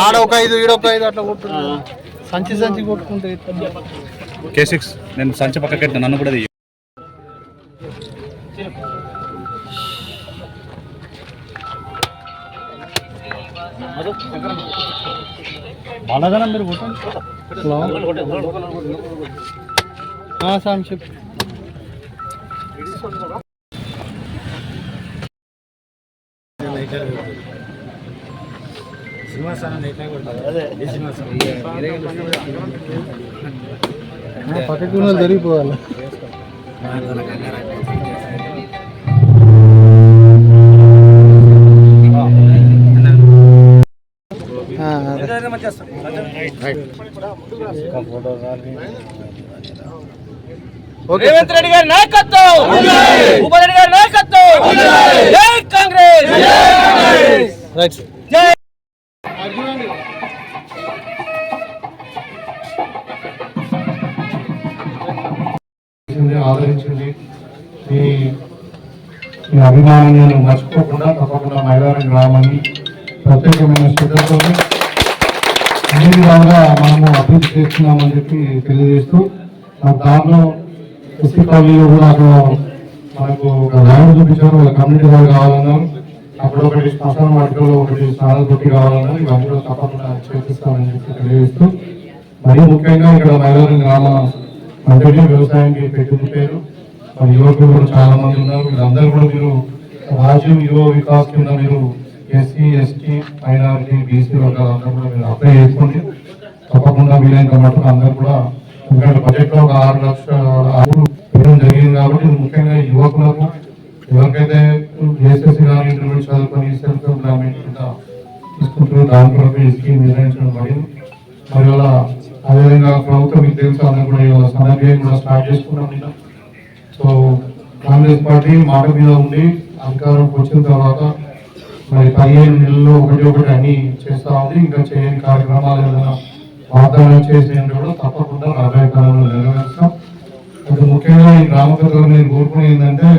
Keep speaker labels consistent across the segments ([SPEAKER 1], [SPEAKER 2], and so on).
[SPEAKER 1] ఆడొక 5 ఈడొక 5 అట్లా కొట్టుకుంటా సంచి సంచి కొట్టుకుంటే
[SPEAKER 2] K6 నేను సంచి పక్కకెట్టిన నన్ను కూడా బాగానే మీరు
[SPEAKER 1] సంక్షిప్ పక్కకు జరిగిపోవాలి
[SPEAKER 3] రేవంత్ రెడ్డి గారి నాయకత్వం, భూపతి రెడ్డి గారి నాయకత్వం, జై కాంగ్రెస్, జై
[SPEAKER 4] ఆదరించండి. మీ అభిమానాన్ని మర్చిపోకుండా తప్పకుండా మైలారం గ్రామాన్ని ప్రత్యేకమైన శ్రద్ధతో అన్ని విధాలుగా మనము అభివృద్ధి చేస్తున్నామని చెప్పి తెలియజేస్తూ దాంట్లో ఎస్సీ కాలనీలో కూడా అక్కడ మనకు ఒక ల్యాండ్ చూపించారు. వాళ్ళ కమ్యూనిటీ హాల్ కావాలన్నారు. అప్పుడు ఒకటి శ్మశాన వాటికలో ఒకటి స్నానాల తొట్టి కావాలన్నారు. ఇవన్నీ కూడా తప్పకుండా చేపిస్తామని చెప్పి తెలియజేస్తూ మరీ ముఖ్యంగా ఇక్కడ మైలారం గ్రామ మంత్రి వ్యవసాయానికి పెట్టిన పేరు మరి యువకులు కూడా చాలా మంది ఉన్నారు. వీళ్ళందరూ కూడా మీరు రాజీవ్ యువ వికాస్ కింద మీరు ఎస్సీ ఎస్టీ మైనారిటీ బీసీ వర్గాలందరూ కూడా మీరు అప్లై చేసుకోండి. తప్పకుండా వీలైనంత మటుకు అందరూ కూడా ఎందుకంటే బడ్జెట్ లో ఒక 6 లక్షలు పెట్టడం జరిగింది కాబట్టి ముఖ్యంగా యువకులకు ఎవరికైతే ఏఎస్ఎస్సీ కానీ ఇంటర్మీడియట్ చదువుకొని సెల్ఫ్ ఎంప్లాయ్మెంట్ కింద తీసుకుంటున్న దాని కొరకు ఈ స్కీమ్ నిర్ణయించడం పడింది. మరి ఇవాళ అదేవిధంగా ప్రభుత్వం మీకు తెలుసు అందరూ కూడా ఇవాళ సన్నబియ్యం కూడా స్టార్ట్ చేసుకున్నాం నిన్న. సో కాంగ్రెస్ పార్టీ మాట మీద ఉండి అధికారంకి వచ్చిన తర్వాత మరి 15 నెలల్లో ఒకటి అన్ని చేస్తా ఉంది. ఇంకా చేయని కార్యక్రమాలు ఏదైనా వాగ్దానం చేసేది కూడా తప్పకుండా రాబోయే కాలంలో నెరవేరుస్తాం. అది ముఖ్యంగా ఈ గ్రామ పెద్దలు నేను కోరుకునేది ఏంటంటే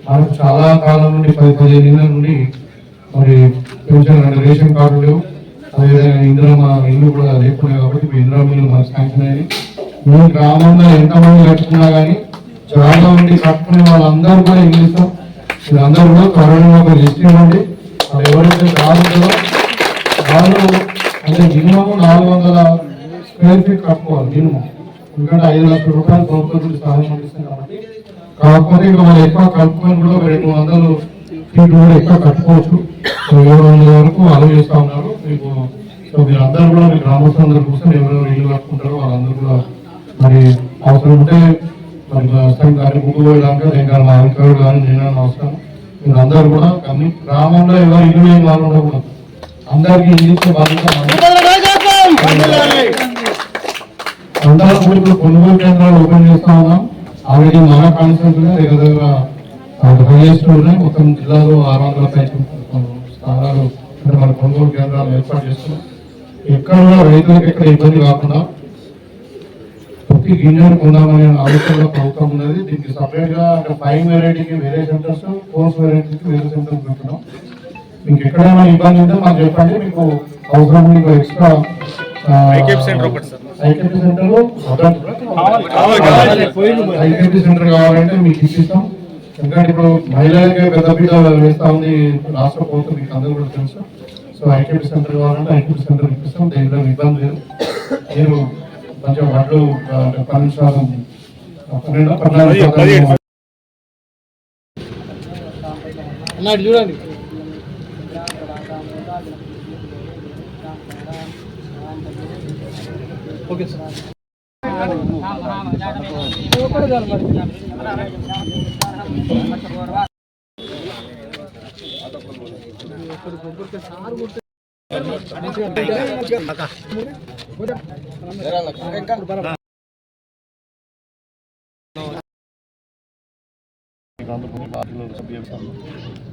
[SPEAKER 4] మనకు చాలా కాలం నుండి 10-15 ఏళ్ళ నుండి మరి పెన్షన్ రేషన్ కార్డు లేవు. అదేవిధంగా ఇందిరా ఇల్లు కూడా లేకుండా కాబట్టి ఇప్పుడు ఇందిరా ఇల్లు మనకు శాంక్షన్ అయ్యి మీ గ్రామంలో ఎంతమంది కట్టుకున్నా కానీ చాలా మంది కట్టుకునే వాళ్ళందరూ కూడా ఇల్లు ఇస్తాం. వీళ్ళందరూ కూడా త్వరలో ఒక లిస్ట్ ఇవ్వండి. వాళ్ళు ఎవరైతే కావాలో వాళ్ళు అంటే మినిమం 400 స్క్వేర్ ఫీట్ కట్టుకోవాలి మినిమం. ఎందుకంటే 5 లక్షల రూపాయలు ప్రభుత్వం సహాయం అందిస్తుంది కాబట్టి. కాకపోతే ఇంకా మనం ఎక్కువ కట్టుకొని కూడా 200 ఫీట్లు కూడా ఎక్కువ కట్టుకోవచ్చు. 700 వరకు అలవ్ చేస్తా ఉన్నారు మీకు. సో మీరందరూ కూడా మీ గ్రామస్తులందరూ కోసం ఎవరెవరు ఇల్లు కట్టుకుంటారో వాళ్ళందరూ కూడా మరి అవసరం ఉంటే మరి కానీ ముందు పోయడానికి ఇంకా మా అధికారులు కానీ నేను అవసరం మీరందరూ కూడా కానీ గ్రామంలో ఎవరు ఇల్లు లేని వాళ్ళు ఉండకూడదు. అందరికీ ఇల్లు ఇచ్చే బాధ్యత అందరూ కూడా ఇప్పుడు కొనుగోలు కేంద్రాలు ఓపెన్ చేస్తా ఉన్నాం. ఆల్రెడీ మన కాన్సెప్ట్ దగ్గర హైయెస్ట్ ఉన్నాయి. మొత్తం జిల్లాలో 600 స్థానాలు మన కొనుగోలు కేంద్రాలు ఏర్పాటు చేస్తున్నాం. ఎక్కడ కూడా రైతులకు ఎక్కడ ఇబ్బంది కాకుండా ప్రతి గింజను కొందామనే ఆలోచనలో ప్రభుత్వం ఉన్నది. దీనికి సపరేట్ గా ఫైన్ వెరైటీకి వేరే సెంటర్స్, కోర్స్ వెరైటీకి వేరే సెంటర్స్ పెడుతున్నాం. మీకు ఎక్కడైనా ఇబ్బంది ఉంటే మాకు చెప్పండి. మీకు అవసరం మీకు ఎక్స్ట్రా ఐకేపీ సెంటర్ కావాలంటే మీకు ఇప్పిస్తాం. ఎందుకంటే ఇప్పుడు మహిళలకే పెద్దపీట వేస్తా ఉంది రాష్ట్ర ప్రభుత్వం, మీకు అందరూ కూడా తెలుసు. సో ఐకేపీ సెంటర్ కావాలంటే ఐకేపీ సెంటర్ ఇప్పిస్తాం. దీంట్లో ఇబ్బంది లేదు. మీరు కొంచెం వడ్లు 12%
[SPEAKER 1] చూడండి. Okay sir.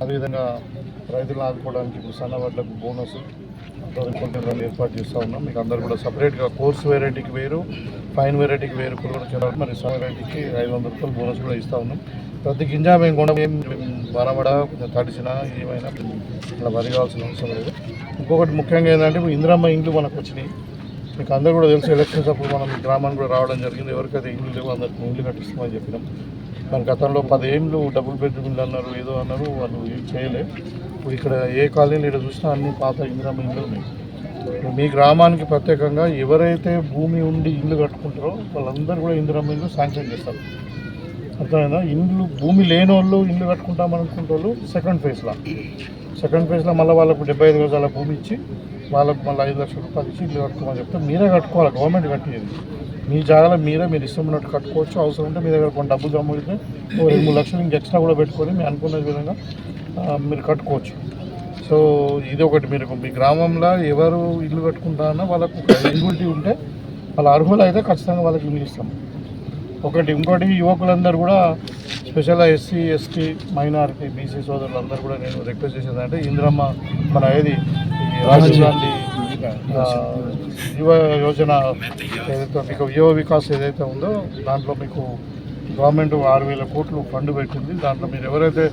[SPEAKER 4] అదేవిధంగా రైతులు ఆదుకోవడానికి ఇప్పుడు సన్న వడ్లకు బోనస్ కేంద్రాలు ఏర్పాటు చేస్తూ ఉన్నాం. మీకు అందరూ కూడా సపరేట్గా కోర్స్ వెరైటీకి వేరు, ఫైన్ వెరైటీకి వేరు కొనుగోలు కేంద్రాలు, మరి సమ వెరైటీకి 500 రూపాయలు బోనస్ కూడా ఇస్తూ ఉన్నాం. ప్రతి గింజ మేము కూడా బనబడ తడిచినా ఏమైనా అలా వరి కావాల్సిన అవసరం లేదు. ఇంకొకటి ముఖ్యంగా ఏంటంటే ఇందిరమ్మ ఇండ్లు మనకు వచ్చినాయి. మీకు అందరూ కూడా తెలుసు, ఎలక్షన్స్ అప్పుడు మనం గ్రామానికి కూడా రావడం జరిగింది. ఎవరికైతే ఇండ్లు లేవో అందరికి ఇండ్లు కట్టిస్తామని చెప్పినాం. మన గతంలో 10 ఏళ్ళు డబుల్ బెడ్రూమ్ ఇల్లు అన్నారు, ఏదో అన్నారు, వాళ్ళు ఏం చేయలేదు. ఇప్పుడు ఇక్కడ ఏ కాలనీలు ఇక్కడ చూసినా అన్ని పాత ఇందిరమ్మ ఇండ్లు ఉన్నాయి. మీ గ్రామానికి ప్రత్యేకంగా ఎవరైతే భూమి ఉండి ఇల్లు కట్టుకుంటారో వాళ్ళందరూ కూడా ఇందిరమ్మ ఇల్లు శాంక్షన్ చేస్తారు. అర్థమైందా? ఇండ్లు భూమి లేని వాళ్ళు ఇల్లు కట్టుకుంటామనుకుంటే వాళ్ళు సెకండ్ ఫేజ్లో మళ్ళీ వాళ్ళకు 75 గజాల భూమి ఇచ్చి వాళ్ళకు మళ్ళీ 5 లక్షల రూపాయలు ఇచ్చి ఇల్లు కట్టుకోమని చెప్తే మీరే కట్టుకోవాలి. గవర్నమెంట్ కట్టేది మీ జాగాలో మీరు ఇష్టం ఉన్నట్టు కట్టుకోవచ్చు. అవసరం ఉంటే మీ దగ్గర కొన్ని డబ్బులు జమ్మితే 2-3 లక్షలు ఇంక ఎక్స్ట్రా కూడా పెట్టుకొని మీరు అనుకున్న విధంగా మీరు కట్టుకోవచ్చు. సో ఇది ఒకటి, మీరు మీ గ్రామంలో ఎవరు ఇల్లు కట్టుకుంటారన్నా వాళ్ళకు ఎలిజిబిలిటీ ఉంటే వాళ్ళ అర్హులు అయితే ఖచ్చితంగా వాళ్ళకి ఇల్లు ఇస్తాం. ఇంకోటి యువకులందరూ కూడా స్పెషల్గా ఎస్సీ, ఎస్టీ, మైనారిటీ, బీసీ సోదరులందరూ కూడా నేను రిక్వెస్ట్ చేసేదంటే ఇందిరమ్మ మన ఏది రాజీవ్ గాంధీ యువ యోజన ఏదైతే మీకు యువ వికాస్ ఏదైతే ఉందో దాంట్లో మీకు గవర్నమెంట్ 6,000 కోట్లు ఫండ్ పెట్టింది. దాంట్లో మీరు ఎవరైతే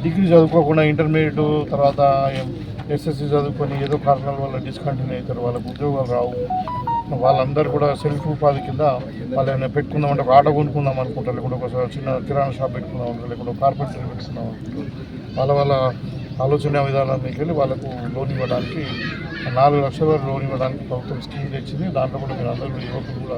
[SPEAKER 4] డిగ్రీ చదువుకోకుండా ఇంటర్మీడియట్ తర్వాత ఎస్ఎస్సి చదువుకొని ఏదో కారణాల వల్ల డిస్కంటిన్యూ అవుతారు, వాళ్ళకు ఉద్యోగాలు రావు, వాళ్ళందరూ కూడా సెల్ఫ్ ఉపాధి కింద వాళ్ళు ఏమైనా పెట్టుకుందామంటే ఒక ఆటో కొనుక్కుందాం అనుకుంటారు, లేకుంటే ఒక చిన్న కిరాణా షాప్ పెట్టుకుందాం అనుకుంటారు, లేకుంటే కార్పెంటరీ పెట్టుకుందాం అనుకుంటారు. వాళ్ళ ఆలోచన విధానానికి వెళ్ళి వాళ్ళకు లోన్ ఇవ్వడానికి 4 లక్షల వరకు లోన్ ఇవ్వడానికి ప్రభుత్వం స్కీమ్ తెచ్చింది. దాంట్లో కూడా మీరు అందరూ యువకులు కూడా